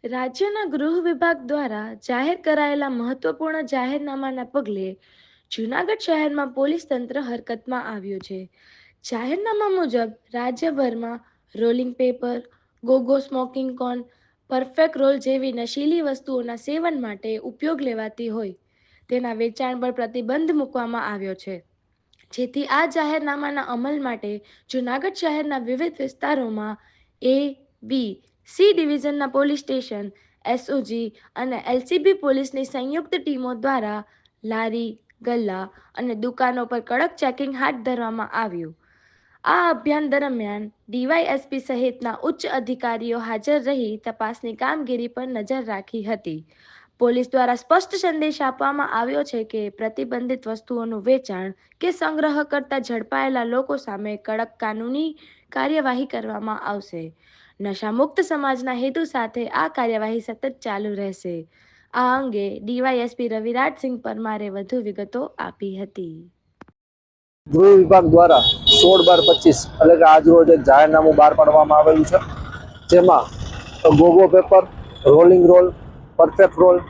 રાજ્યના ગૃહ વિભાગ દ્વારા જાહેર કરાયેલા મહત્વપૂર્ણ જાહેરનામાના પગલે જૂનાગઢ શહેરમાં પોલીસ તંત્ર હરકતમાં આવ્યું છે. જાહેરનામા મુજબ રાજ્યભરમાં રોલિંગ પેપર, ગોગો સ્મોકિંગ કોન, પરફેક્ટ રોલ જેવી નશીલી વસ્તુઓના સેવન માટે ઉપયોગ લેવાતી હોય તેના વેચાણ પર પ્રતિબંધ મૂકવામાં આવ્યો છે. જેથી આ જાહેરનામાના અમલ માટે જૂનાગઢ શહેરના વિવિધ વિસ્તારોમાં એ, બી, સી ડિવિઝનના પોલીસ સ્ટેશન, એસઓજી અને એલસીબી પોલીસની સંયુક્ત ટીમો દ્વારા લારી, ગલ્લા અને દુકાનો પર કડક ચેકિંગ હાથ ધરવામાં આવ્યું. આ અભિયાન દરમિયાન ડીવાયએસપી સહિતના ઉચ્ચ અધિકારીઓ હાજર રહી તપાસની કામગીરી પર નજર રાખી હતી. પોલીસ દ્વારા સ્પષ્ટ સંદેશ આપવામાં આવ્યો છે કે પ્રતિબંધિત વસ્તુઓનું વેચાણ કે સંગ્રહ કરતા ઝડપાયેલા લોકો સામે કડક કાનૂની કાર્યવાહી કરવામાં આવશે. નશામુક્ત સમાજના હેતુ સાથે આ કાર્યવાહી સતત ચાલુ રહેશે. આ અંગે ડીવાયએસપી રવિરાજસિંહ પરમારે વધુ વિગતો આપી હતી. ગૃહ વિભાગ દ્વારા 16/12/25 એટલે કે આજરોજ એક જાહેરનામું બહાર પાડવામાં આવેલું છે. જેમાં Gogo paper, rolling roll, perfect roll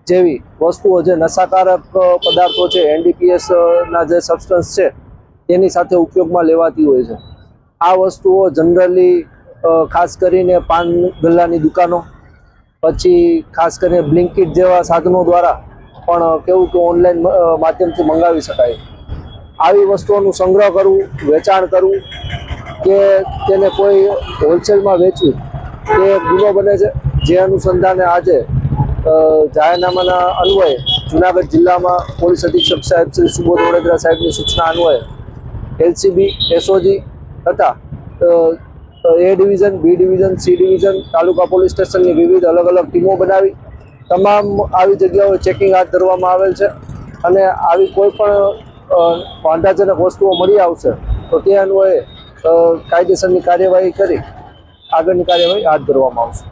જેવી વસ્તુઓ જે નશાકારક પદાર્થો છે, એનડીપીએસના જે સબસ્ટન્સ છે તેની સાથે ઉપયોગમાં લેવાતી હોય છે. આ વસ્તુઓ જનરલી ખાસ કરીને પાન ગલ્લાની દુકાનો, પછી ખાસ કરીને બ્લિંકિટ જેવા સાધનો દ્વારા પણ કેવું કે ઓનલાઈન માધ્યમથી મંગાવી શકાય. આવી વસ્તુઓનું સંગ્રહ કરવું, વેચાણ કરવું કે તેને કોઈ હોલસેલમાં વેચવી તે ગુનો બને છે. જે અનુસંધાને આજે જાહેરનામાના અન્વયે જૂનાગઢ જિલ્લામાં પોલીસ અધિક્ષક સાહેબ શ્રી સુબોધ વડોદરા સાહેબની સૂચના અન્વયે એલસીબી, એસઓજી તથા A division, B division, C division, તાલુકા પોલીસ સ્ટેશનની વિવિધ અલગ અલગ ટીમો બનાવી તમામ આવી જગ્યાઓએ ચેકિંગ હાથ ધરવામાં આવેલ છે. અને આવી કોઈ પણ વાંધાજનક વસ્તુઓ મળી આવશે તો તે અન્વયે કાયદેસરની કાર્યવાહી કરી આગળની કાર્યવાહી હાથ ધરવામાં આવશે.